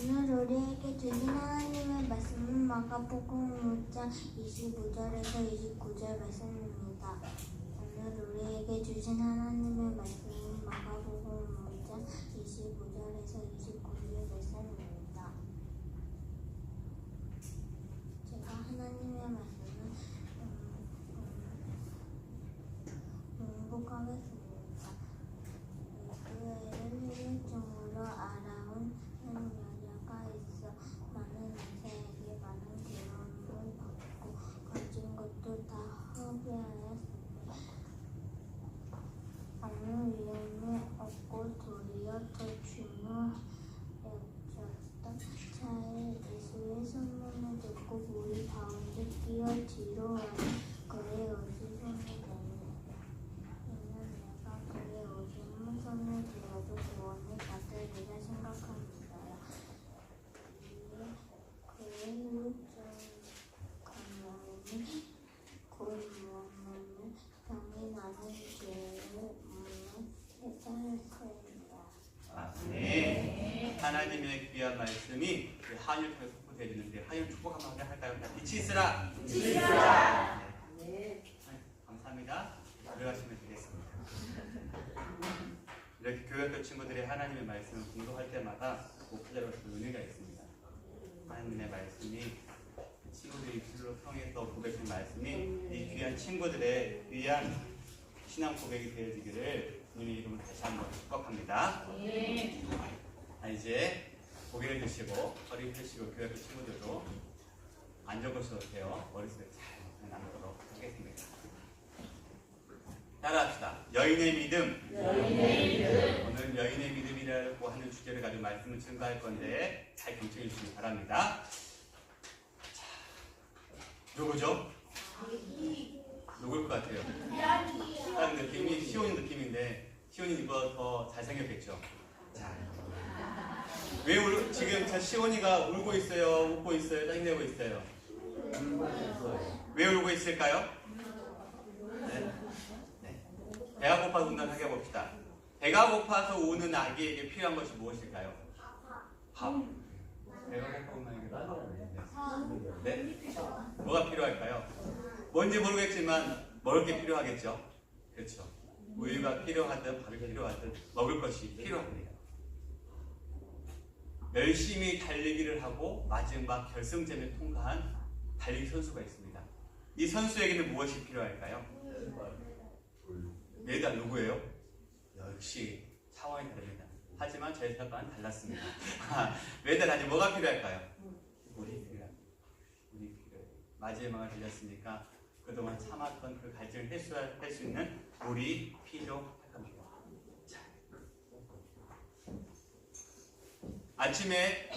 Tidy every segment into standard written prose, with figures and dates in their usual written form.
오늘 우리에게 주신 하나님의 말씀은 마가복음 5장 25절에서 29절 말씀입니다. 오늘 우리에게 주신 하나님의 말씀은 마가복음 5장 25절에서 29절 말씀입니다. 제가 하나님의 말씀은 공복하겠습니다. 교회를 일일종으로 알아온 한 여자가 있어. 많은 인생에게 많은 괴로움을 받고 가진 것도 다 허비하였으니 아무 위험이 없고 도리어 더 중요했었던 차에 예수의 소문을 듣고 무리 가운데 뛰어 뒤로 와서 그의 옷을 손에 대니라. 이는 내가 그의 옷을 손에 대어도 구원을 받으리라 생각합니다. 그의 율정가면이 곧 무엇만을 병이 나는 죄를 묻는 해탈했습니다. 네. 하나님의 귀한 말씀이 한율 통해 선포되어지는데 한율 축복 한번 할까요? 빛이 있으라. 빛이 있으라. 네. 감사합니다. 들어가시면 되겠습니다. 이렇게 교회학교 친구들이 하나님의 말씀을 공부할 때마다 목표자로서 의미가 있습니다. 하나님의 말씀이 친구들의 입술로 통해서 고백한 말씀이 이 귀한 친구들의 귀한 신앙 고백이 되어지기를 주님의 이름으로 다시 한번 축복합니다. 이제 고개를 드시고 허리 펴시고 교회학교 친구들도 앉아보셔도 돼요. 머릿속에 잘 남도록 하겠습니다. 따라합시다. 여인의 믿음. 오늘 여인의 믿음이라고 하는 주제를 가지고 말씀을 증거할 건데 잘 경청해 주시기 바랍니다. 자, 누구죠? 누굴 것 같아요? 딱 느낌이 시온이 느낌인데 시온이 이거 더 잘생겼겠죠? 자, 왜 지금 저 시온이가 울고 있어요? 웃고 있어요? 짜증내고 있어요? 왜 울고 있을까요? 배가 고파서 운다는 하게 봅시다. 배가 고파서 우는 아기에게 필요한 것이 무엇일까요? 밥. 배가 고파 우는 아기가 네? 뭐가 필요할까요? 뭔지 모르겠지만 먹을 게 필요하겠죠? 그렇죠. 우유가 필요하든 밥이 필요하든 먹을 것이 필요합니다. 열심히 달리기를 하고 마지막 결승점에 통과한 달리기 선수가 있습니다. 이 선수에게는 무엇이 필요할까요? 메달 누구예요? 역시 차원이 다릅니다. 하지만 저희 사과는 달랐습니다. 메달 아니 뭐가 필요할까요? 물이 필요합니다. 물이 필요해요. 마지막을 달렸으니까 그동안 참았던 그 갈증을 해소할 수 있는 물이 필요할 겁니다. 자. 아침에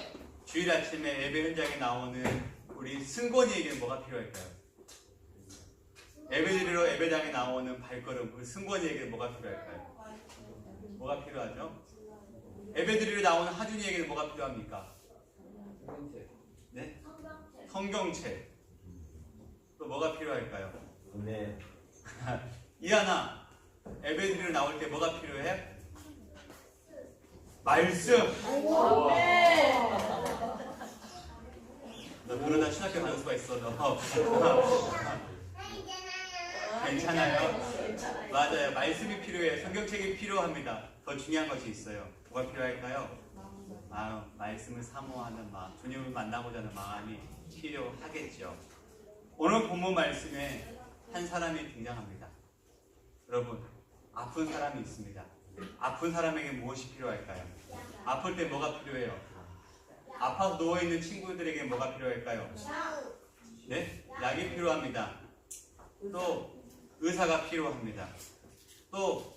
주일 아침에 예배 현장에 나오는 우리 승권이에게는 뭐가 필요할까요? 예배드리러 예배당에 나오는 발걸음, 우리 승권이에게는 뭐가 필요할까요? 뭐가 필요하죠? 예배드리러 나오는 하준이에게는 뭐가 필요합니까? 네? 성경책. 또 뭐가 필요할까요? 네. 이하나, 예배드리러 나올 때 뭐가 필요해? 말씀. 너 그러다 신학교 가는 수가 있어, 너. 괜찮아요? 맞아요. 말씀이 필요해요. 성경책이 필요합니다. 더 중요한 것이 있어요. 뭐가 필요할까요? 말씀을 사모하는 마음, 주님을 만나고자 하는 마음이 필요하겠죠. 오늘 본문 말씀에 한 사람이 등장합니다. 여러분, 아픈 사람이 있습니다. 아픈 사람에게 무엇이 필요할까요? 아플 때 뭐가 필요해요? 아파서 누워있는 친구들에게 뭐가 필요할까요? 네? 약이 필요합니다. 또 의사가 필요합니다. 또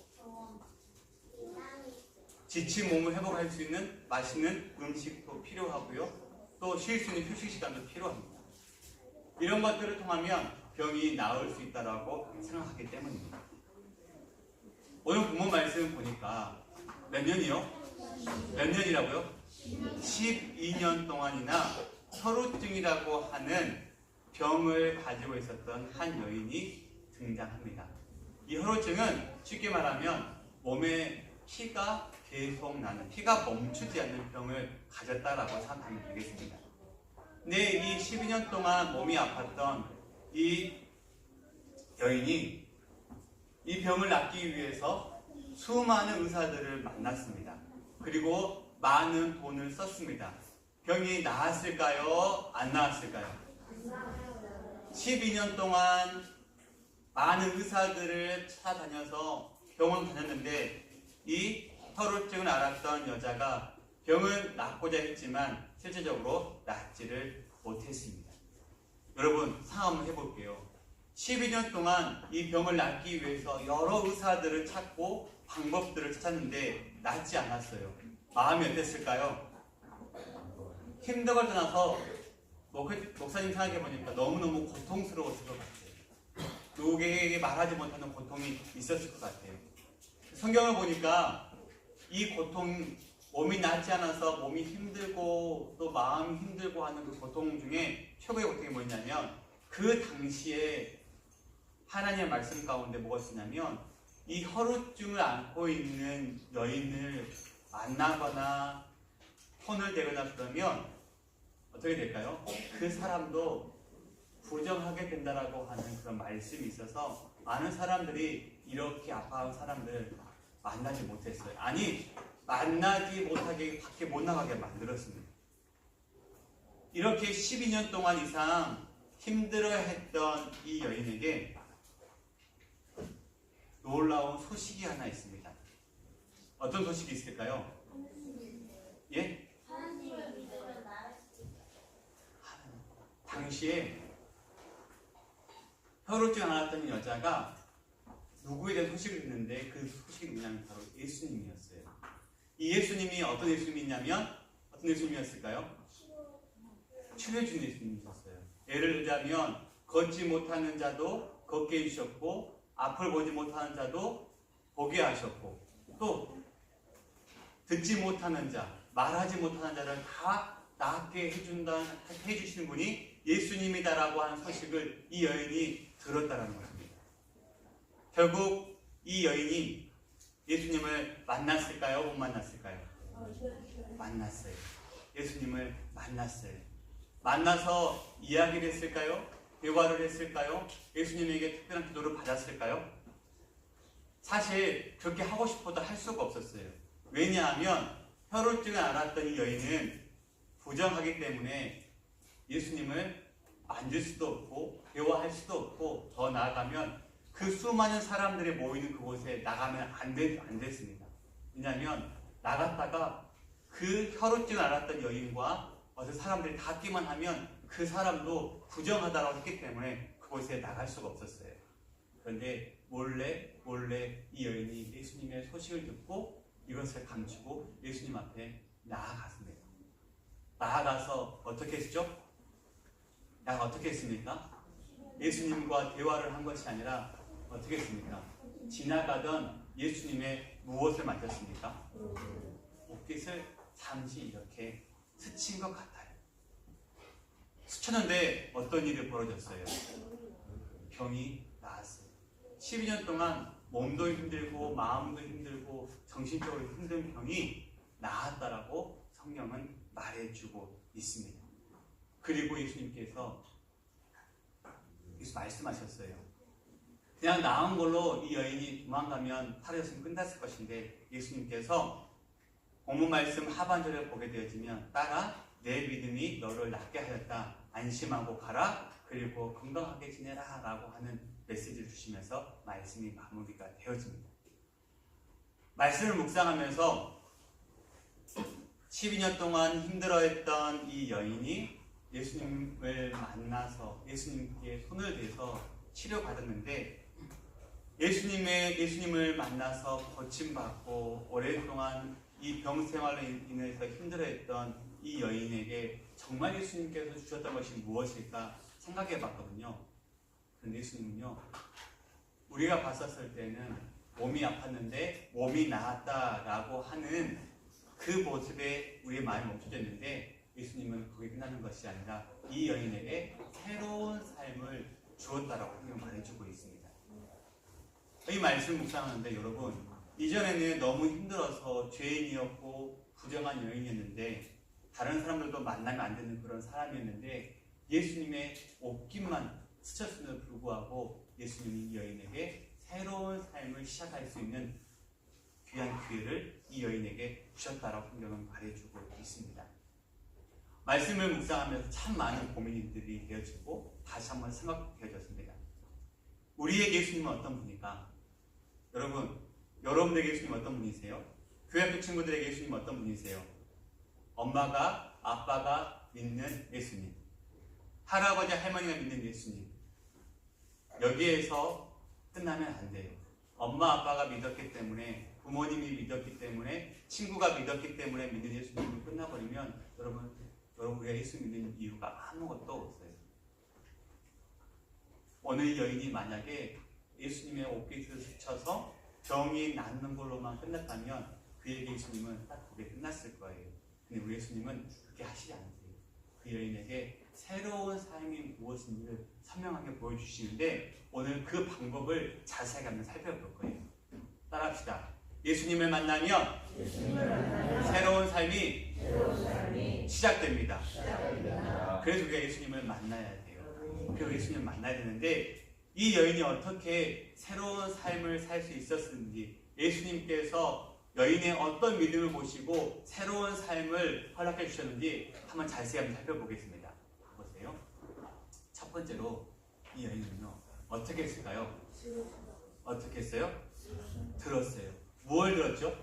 지친 몸을 회복할 수 있는 맛있는 음식도 필요하고요. 또 쉴 수 있는 휴식 시간도 필요합니다. 이런 것들을 통하면 병이 나을 수 있다고 생각하기 때문입니다. 오늘 본문 말씀을 보니까 몇 년이요? 몇 년이라고요? 12년 동안이나 혈우증이라고 하는 병을 가지고 있었던 한 여인이 등장합니다. 이 혈우증은 쉽게 말하면 몸에 피가 계속 나는, 피가 멈추지 않는 병을 가졌다라고 생각하면 되겠습니다. 근데 이 12년 동안 몸이 아팠던 이 여인이 이 병을 낫기 위해서 수많은 의사들을 만났습니다. 그리고 많은 돈을 썼습니다. 병이 나았을까요? 안 나았을까요? 12년 동안 많은 의사들을 찾아다녀서 병원 다녔는데 이 혈우증을 앓았던 여자가 병은 낫고자 했지만 실제적으로 낫지를 못했습니다. 여러분 상황 한번 해볼게요. 12년 동안 이 병을 낫기 위해서 여러 의사들을 찾고 방법들을 찾았는데 낫지 않았어요. 마음이 어땠을까요? 힘든 걸 떠나서 목사님 생각해보니까 너무너무 고통스러웠을 것 같아요. 누구에게 말하지 못하는 고통이 있었을 것 같아요. 성경을 보니까 이 고통, 몸이 낫지 않아서 몸이 힘들고 또 마음이 힘들고 하는 그 고통 중에 최고의 고통이 뭐냐면 그 당시에 하나님의 말씀 가운데 뭐가 있었냐면 이 혈우증을 앓고 있는 여인을 만나거나 손을 대거나 그러면 어떻게 될까요? 그 사람도 부정하게 된다라고 하는 그런 말씀이 있어서 많은 사람들이 이렇게 아파한 사람들 만나지 못했어요. 아니, 만나지 못하게 밖에 못 나가게 만들었습니다. 이렇게 12년 동안 이상 힘들어했던 이 여인에게 놀라운 소식이 하나 있습니다. 어떤 소식이 있을까요? 예? 당시에 혈우증 앓았던 여자가 누구에 대한 소식을 듣는데 그 소식이 뭐냐면 바로 예수님이었어요. 이 예수님이 어떤 예수님이냐면 어떤 예수님이었을까요? 치료해주는 예수님이셨어요. 예를 들자면 걷지 못하는 자도 걷게 해주셨고 앞을 보지 못하는 자도 보게 하셨고 또 듣지 못하는 자, 말하지 못하는 자를 다 낫게 해주시는 분이 예수님이다라고 하는 소식을 이 여인이 들었다는 것입니다. 결국 이 여인이 예수님을 만났을까요? 못 만났을까요? 만났어요. 예수님을 만났어요. 만나서 이야기를 했을까요? 대화를 했을까요? 예수님에게 특별한 기도를 받았을까요? 사실 그렇게 하고 싶어도 할 수가 없었어요. 왜냐하면 혈우증을 앓았던 이 여인은 부정하기 때문에 예수님을 만질 수도 없고 대화할 수도 없고 더 나아가면 그 수많은 사람들이 모이는 그곳에 나가면 안 됐습니다. 왜냐하면 나갔다가 그 혈우증을 앓았던 여인과 어떤 사람들이 닿기만 하면 그 사람도 부정하다고 했기 때문에 그곳에 나갈 수가 없었어요. 그런데 몰래 이 여인이 예수님의 소식을 듣고 이것을 감추고 예수님 앞에 나아갔습니다. 나아가서 어떻게 했죠? 어떻게 했습니까? 예수님과 대화를 한 것이 아니라 어떻게 했습니까? 지나가던 예수님의 무엇을 만졌습니까? 옷깃을 잠시 이렇게 스친 것 같아요. 스쳤는데 어떤 일이 벌어졌어요? 병이 나았어요. 12년 동안 몸도 힘들고 마음도 힘들고 정신적으로 힘든 병이 나았다라고 성경은 말해주고 있습니다. 그리고 예수님께서 말씀하셨어요. 그냥 나은 걸로 이 여인이 도망가면 사라졌으면 끝났을 것인데 예수님께서 본문 말씀 하반절을 보게 되어지면 따라 내 믿음이 너를 낫게 하였다. 안심하고 가라. 그리고 건강하게 지내라 라고 하는 메시지를 주시면서 말씀이 마무리가 되어집니다. 말씀을 묵상하면서 12년 동안 힘들어했던 이 여인이 예수님을 만나서 예수님께 손을 대서 치료받았는데 예수님을 만나서 고침받고 오랫동안 이 병생활로 인해서 힘들어했던 이 여인에게 정말 예수님께서 주셨던 것이 무엇일까 생각해 봤거든요. 그런데 예수님은요, 우리가 봤었을 때는 몸이 아팠는데 몸이 나았다라고 하는 그 모습에 우리의 마음이 멈춰져 있는데 예수님은 거기 끝나는 것이 아니라 이 여인에게 새로운 삶을 주었다라고 말해주고 있습니다. 이 말씀 묵상하는데 여러분, 이전에는 너무 힘들어서 죄인이었고 부정한 여인이었는데 다른 사람들도 만나면 안 되는 그런 사람이었는데 예수님의 옷깃만 스쳤음에도 불구하고 예수님이 이 여인에게 새로운 삶을 시작할 수 있는 귀한 기회를 이 여인에게 주셨다라고 성경은 말해주고 있습니다. 말씀을 묵상하면서 참 많은 고민들이 되어지고 다시 한번 생각되어졌습니다. 우리의 예수님은 어떤 분일까? 여러분들에게 예수님은 어떤 분이세요? 교회 학교 친구들에게 예수님은 어떤 분이세요? 엄마가, 아빠가 믿는 예수님, 할아버지, 할머니가 믿는 예수님. 여기에서 끝나면 안 돼요. 엄마, 아빠가 믿었기 때문에, 부모님이 믿었기 때문에, 친구가 믿었기 때문에 믿는 예수님으로 끝나버리면 여러분 우리가 예수 믿는 이유가 아무것도 없어요. 오늘 여인이 만약에 예수님의 옷깃을 스쳐서 병이 낫는 걸로만 끝났다면 그에게 예수님은 딱 그게 끝났을 거예요. 근데 우리 예수님은 그렇게 하시지 않으세요. 그 여인에게 새로운 삶이 무엇인지를 선명하게 보여주시는데 오늘 그 방법을 자세하게 한번 살펴볼 거예요. 따라합시다. 예수님을 만나면 새로운 삶이 시작됩니다. 그래서 우리가 예수님을 만나야 돼요. 그리고 예수님을 만나야 되는데 이 여인이 어떻게 새로운 삶을 살 수 있었는지, 예수님께서 여인의 어떤 믿음을 보시고 새로운 삶을 허락해 주셨는지 한번 자세히 한번 살펴보겠습니다. 보세요. 첫 번째로 이 여인은요 어떻게 했을까요? 어떻게 했어요? 들었어요. 뭘 들었죠?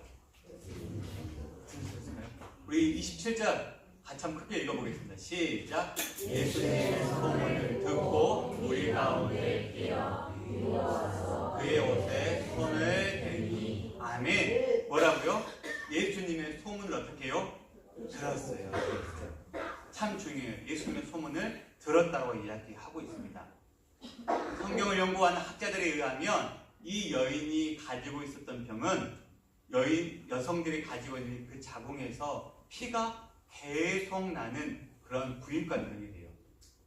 들으셨을까요? 우리 27절 같이 한번 크게 읽어보겠습니다. 시작! 예수님의 소문을 듣고 우리 가운데 뛰어 그의 옷에 손을 대니. 아멘. 뭐라고요? 예수님의 소문을 어떻게 해요? 들었어요. 참 중요해요. 예수님의 소문을 들었다고 이야기하고 있습니다. 성경을 연구하는 학자들에 의하면 이 여인이 가지고 있었던 병은 여성들이 가지고 있는 그 자궁에서 피가 계속 나는 그런 부인과 병이래요.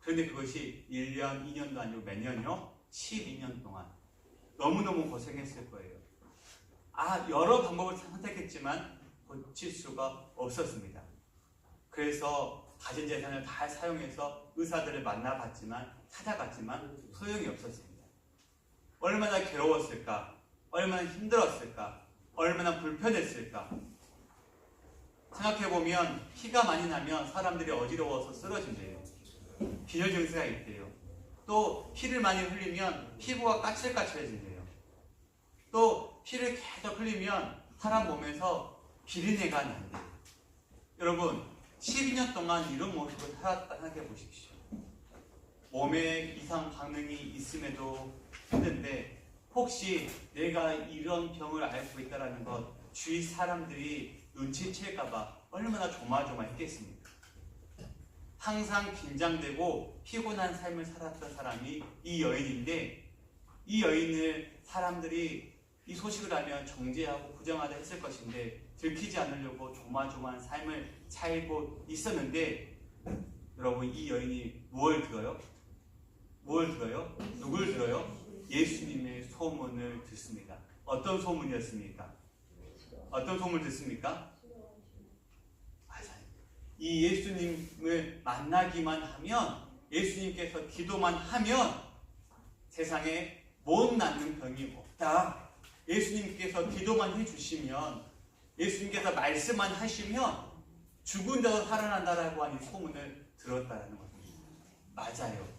그런데 그것이 1년, 2년도 아니고 몇 년이요? 12년 동안 너무너무 고생했을 거예요. 여러 방법을 선택했지만 고칠 수가 없었습니다. 그래서 가진 재산을 다 사용해서 의사들을 찾아갔지만 소용이 없었습니다. 얼마나 괴로웠을까? 얼마나 힘들었을까? 얼마나 불편했을까? 생각해보면 피가 많이 나면 사람들이 어지러워서 쓰러진대요. 빈혈 증세가 있대요. 또 피를 많이 흘리면 피부가 까칠까칠해진대요. 또 피를 계속 흘리면 사람 몸에서 비린내가 난대요. 여러분 12년 동안 이런 모습을 살았다 생각해 보십시오. 몸에 이상 반응이 있음에도 힘든데 혹시 내가 이런 병을 앓고 있다는 것 주위 사람들이 눈치챌까봐 얼마나 조마조마했겠습니까? 항상 긴장되고 피곤한 삶을 살았던 사람이 이 여인인데 이 여인을 사람들이 이 소식을 알면 정죄하고 부정하다 했을 것인데 들키지 않으려고 조마조마한 삶을 살고 있었는데 여러분 이 여인이 뭘 들어요? 누굴 들어요? 예수님의 소문을 듣습니다. 어떤 소문이었습니까? 어떤 소문을 듣습니까? 맞아요. 이 예수님을 만나기만 하면 예수님께서 기도만 하면 세상에 못 낫는 병이 없다. 예수님께서 기도만 해주시면 예수님께서 말씀만 하시면 죽은 자도 살아난다라고 하는 소문을 들었다라는 겁니다. 맞아요.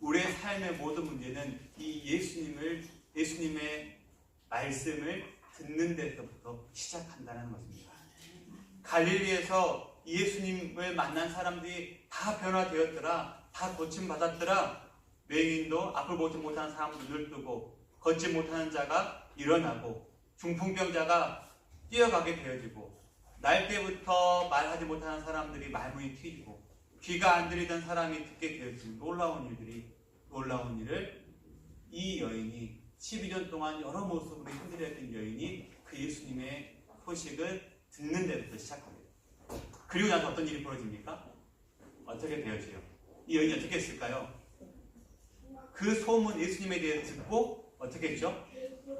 우리의 삶의 모든 문제는 이 예수님의 말씀을 듣는 데서부터 시작한다는 것입니다. 갈릴리에서 예수님을 만난 사람들이 다 변화되었더라. 다 고침받았더라. 맹인도 앞을 보지 못하는 사람도 눈을 뜨고 걷지 못하는 자가 일어나고 중풍병자가 뛰어가게 되어지고 날 때부터 말하지 못하는 사람들이 말문이 트이고 귀가 안 들리던 사람이 듣게 되어지는 놀라운 일을 이 여인이 12년 동안 여러 모습으로 힘들어했던 여인이 그 예수님의 소식을 듣는 데부터 시작합니다. 그리고 나서 어떤 일이 벌어집니까? 어떻게 되어져요? 이 여인이 어떻게 했을까요? 그 소문 예수님에 대해 듣고 어떻게 했죠?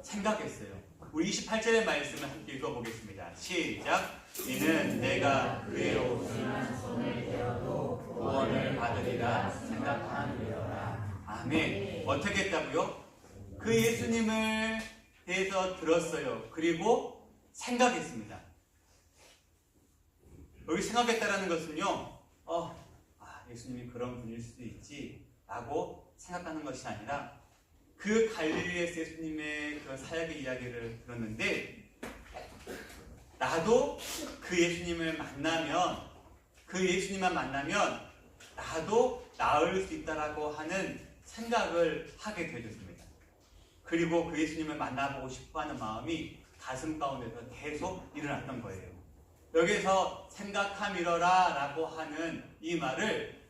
생각했어요. 우리 28절의 말씀을 함께 읽어보겠습니다. 시작. 이는 내가 그의 옷을 손을 대어도 구원을 받으리라 생각하느니라. 아멘. 어떻게 했다고요? 그 예수님을 대해서 들었어요. 그리고 생각했습니다. 여기 생각했다라는 것은요, 예수님이 그런 분일 수도 있지 라고 생각하는 것이 아니라 그 갈릴리에서 예수님의 그 사역의 이야기를 들었는데, 나도 그 예수님을 만나면, 그 예수님만 만나면 나도 나을 수 있다라고 하는 생각을 하게 되었습니다. 그리고 그 예수님을 만나보고 싶어하는 마음이 가슴 가운데서 계속 일어났던 거예요. 여기서 생각함이러라 라고 하는 이 말을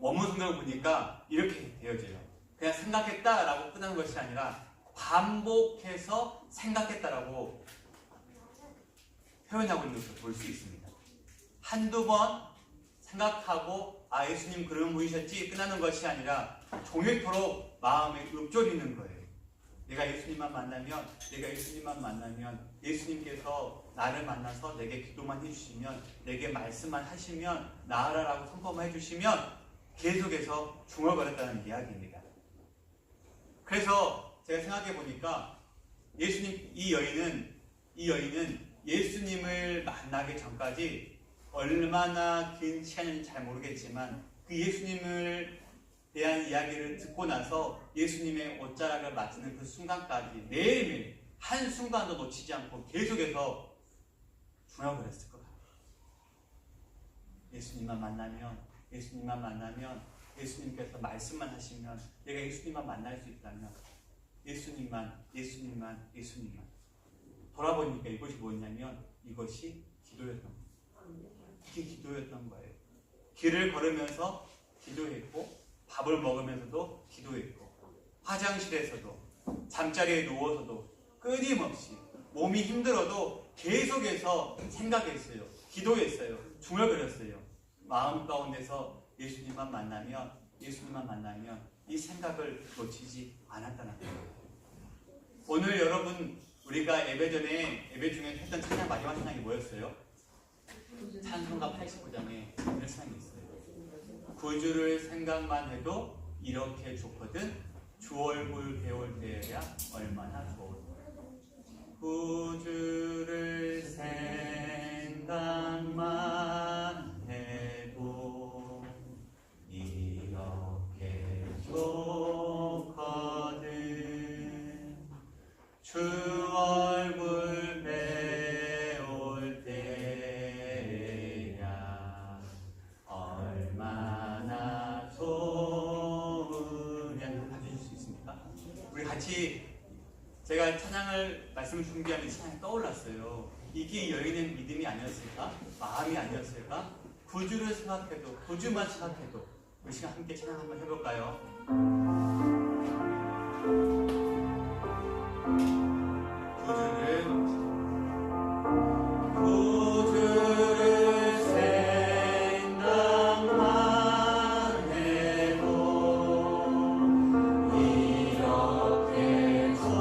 원문 성경을 보니까 이렇게 되어져요. 그냥 생각했다라고 끝나는 것이 아니라 반복해서 생각했다라고 표현하고 있는 것을 볼 수 있습니다. 한두 번 생각하고 예수님 그런 분이셨지 끝나는 것이 아니라 종일토록 마음에 읊조리는 거예요. 내가 예수님만 만나면 예수님께서 나를 만나서 내게 기도만 해주시면, 내게 말씀만 하시면, 나으라라고 선포만 해주시면 계속해서 중얼거렸다는 이야기입니다. 그래서 제가 생각해 보니까 이 여인은 예수님을 만나기 전까지 얼마나 긴 시간인지 잘 모르겠지만 그 예수님을 대한 이야기를 듣고 나서 예수님의 옷자락을 맞추는 그 순간까지 매일매일 한순간도 놓치지 않고 계속해서 중얼거렸을 것 같아요. 예수님만 만나면, 예수님께서 말씀만 하시면, 내가 예수님만 만날 수 있다면, 예수님만. 돌아보니까 이것이 뭐냐면 이것이 기도였던 거예요. 이게 기도였던 거예요. 길을 걸으면서 기도했고, 밥을 먹으면서도 기도했고, 화장실에서도, 잠자리에 누워서도 끊임없이 몸이 힘들어도 계속해서 생각했어요. 기도했어요. 중얼거렸어요. 마음 가운데서 예수님만 만나면 이 생각을 놓치지 않았다는 거예요. 오늘 여러분, 우리가 예배 중에 했던 찬양, 마지막 찬양이 뭐였어요? 찬송가 89장에 이런 찬양이 있어요. 구주를 생각만 해도 이렇게 좋거든, 주 얼굴 배울 때야 얼마나 좋을까. 구주를 생각만 해도 이렇게 좋거든, 주 얼굴 배울 때야 얼마나 좋으냐. 봐주실 수 있습니까? 우리 같이, 제가 말씀을 준비하면 찬양이 떠올랐어요. 이게 여인의 믿음이 아니었을까? 마음이 아니었을까? 구주를 생각해도, 구주만 생각해도. 우리 시간 함께 찬양 한번 해볼까요? 구주를 생각만 해도 이렇게 좋거든,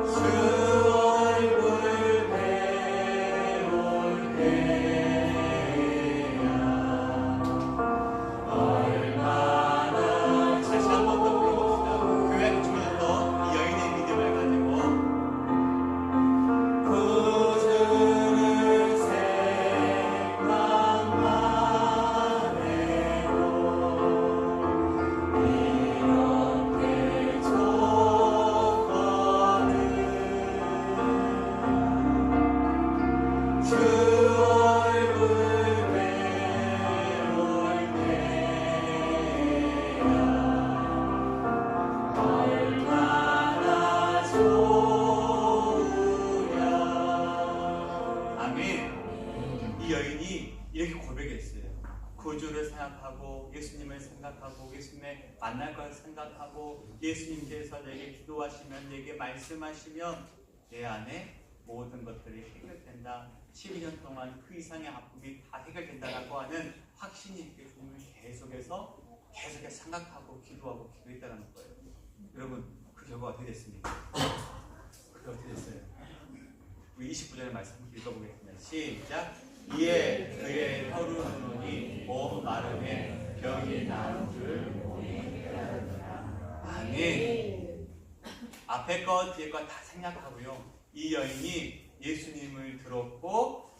주 얼굴 배울 때야 얼마나. 다시 한 번 더 불러봅시다. 교회 주면서 이 여인의 믿음을 가지고 구주를 생각만 해도 이렇게 좋거든, 주 얼굴 배울 때야 얼마나 좋으랴. 아멘. 이 여인이 이렇게 고백했어요. 구주를 생각하고, 예수님을 생각하고, 예수님의 만날 걸 생각하고, 예수님께서 내게 기도하시면, 내게 말씀하시면 내 안에 모든 것들이 해결된다. 12년 동안 그 이상의 아픔이 다 해결된다라고 하는 확신이 있게 주님을 계속해서 계속해서 생각하고 기도했다는 거예요. 여러분, 그 결과 어떻게 됐습니까? 그게 어떻게 됐어요? 우리 29절의 말씀 읽어보겠습니다. 시작. 이에 그의 혀로 눈이 목 마름에 병이 나은 줄 보니 깨달으라. 아멘. 앞에 것 뒤에 것 다 생략하고요. 이 여인이 예수님을 들었고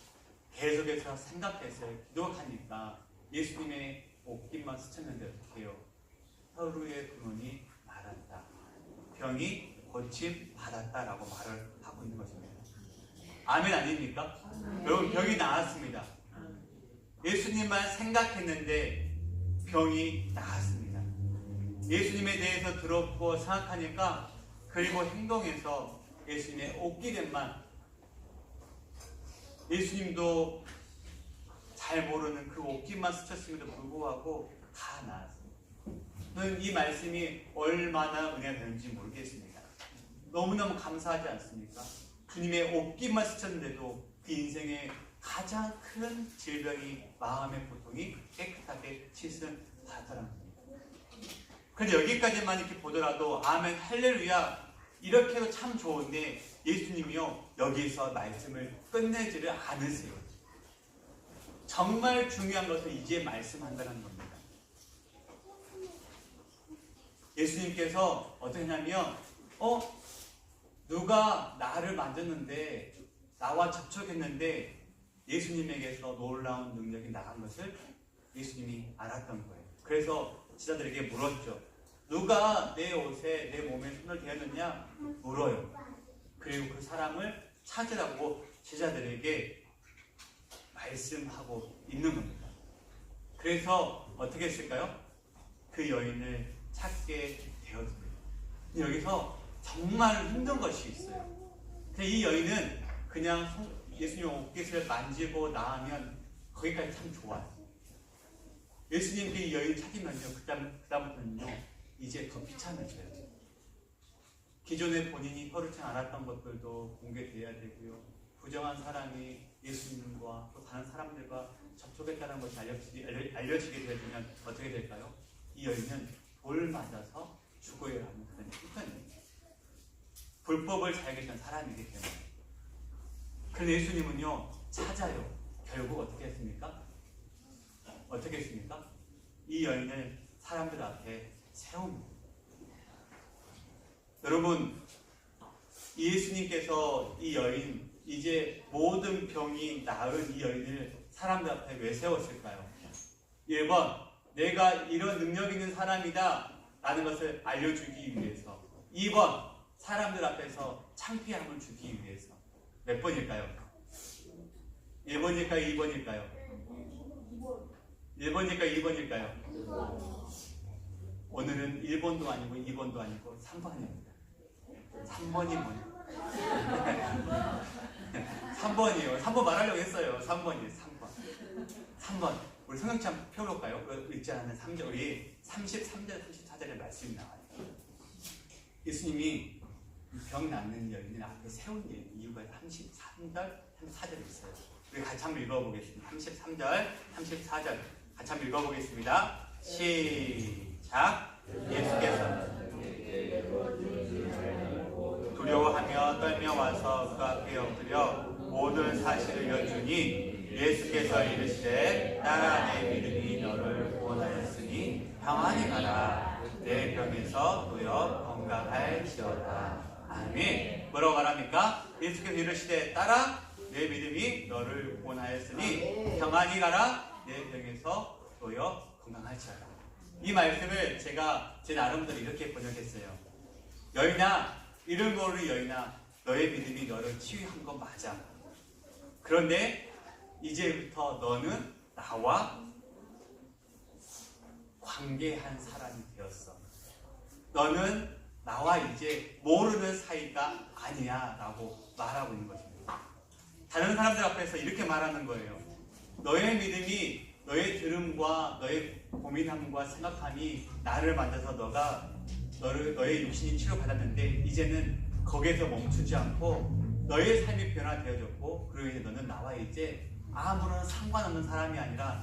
계속해서 생각했어요. 기도하니까 예수님의 옷깃만 스쳤는데 어떻게 해요? 혀로의 근원이 말았다. 병이 고침 받았다라고 말을 하고 있는 것입니다. 아멘 아닙니까? 여러분, 병이 나았습니다. 예수님만 생각했는데 병이 나았습니다. 예수님에 대해서 들었고 생각하니까, 그리고 행동에서 예수님의 옷깃에만, 예수님도 잘 모르는 그 옷깃만 스쳤음에도 불구하고 다 나았습니다. 저는 이 말씀이 얼마나 은혜가 되는지 모르겠습니다. 너무너무 감사하지 않습니까? 주님의 옷깃만 스쳤는데도 그 인생의 가장 큰 질병이, 마음의 고통이 깨끗하게 씻음받았다는 겁니다. 그런데 여기까지만 이렇게 보더라도 아멘 할렐루야 이렇게 해도 참 좋은데, 예수님이요 여기서 말씀을 끝내지를 않으세요. 정말 중요한 것을 이제 말씀한다는 겁니다. 예수님께서 어떻게 하냐면 누가 나를 만졌는데, 나와 접촉했는데 예수님에게서 놀라운 능력이 나간 것을 예수님이 알았던 거예요. 그래서 제자들에게 물었죠. 누가 내 옷에, 내 몸에 손을 대었느냐 물어요. 그리고 그 사람을 찾으라고 제자들에게 말씀하고 있는 겁니다. 그래서 어떻게 했을까요? 그 여인을 찾게 되었습니다. 여기서 정말 힘든 것이 있어요. 근데 이 여인은 그냥 예수님 옷깃을 만지고 나으면 거기까지 참 좋아요. 예수님께 이 여인 찾으면요, 그다음부터는요 이제 더 비참해져요. 기존에 본인이 혀르지 않았던 것들도 공개되어야 되고요, 부정한 사람이 예수님과 또 다른 사람들과 접촉했다는 것이 알려지게 되면 어떻게 될까요? 이 여인은 돌 맞아서 죽어야 하는 그런 형편입니다. 불법을 잘 계신 사람이기 때문에. 그런데 예수님은요 찾아요. 결국 어떻게 했습니까? 어떻게 했습니까? 이 여인을 사람들 앞에 세웁니다. 여러분, 예수님께서 이 여인, 이제 모든 병이 나은 이 여인을 사람들 앞에 왜 세웠을까요? 1번, 내가 이런 능력 있는 사람이다 라는 것을 알려주기 위해서. 2번, 사람들 앞에서 창피함을 주기 위해서. 몇 번일까요? 1번일까요? 2번일까요? 1번일까요? 2번일까요? 오늘은 1번도 아니고 2번도 아니고 3번입니다. 3번이 뭐냐? 3번이요. 3번 말하려고 했어요. 3번이에요. 3번. 우리 성경책 펴볼까요? 읽지 않는 3절, 우리 33절, 34절의 말씀이 나와요. 예수님이 병 낫는 여인을 앞에 세운 이유가 33절, 34절에 있어요. 우리 같이 한번 읽어보겠습니다. 33절, 34절 같이 한번 읽어보겠습니다. 시작. 예수께서 두려워하며 떨며 와서 그 앞에 엎드려 모든 사실을 여쭈니, 예수께서 이르시되 딸아 내 믿음이 너를 구원하였으니 평안히 가라. 내 병에서 놓여 건강할지어다. 아멘. 뭐라고 말합니까? 예수께서 이르시되 딸아 내 믿음이 너를 구원하였으니 평안히 가라. 내 병에서 놓여 건강할지어다. 이 말씀을 제가 제 나름대로 이렇게 번역했어요. 여인아, 이름 모를 여인아, 너의 믿음이 너를 치유한 건 맞아. 그런데 이제부터 너는 나와 관계한 사람이 되었어. 너는 나와 이제 모르는 사이가 아니야 라고 말하고 있는 것입니다. 다른 사람들 앞에서 이렇게 말하는 거예요. 너의 믿음이, 너의 들음과 너의 고민함과 생각함이 나를 만나서 너의 육신이 치료받았는데, 이제는 거기에서 멈추지 않고 너의 삶이 변화되어졌고, 그러고 이제 너는 나와 이제 아무런 상관없는 사람이 아니라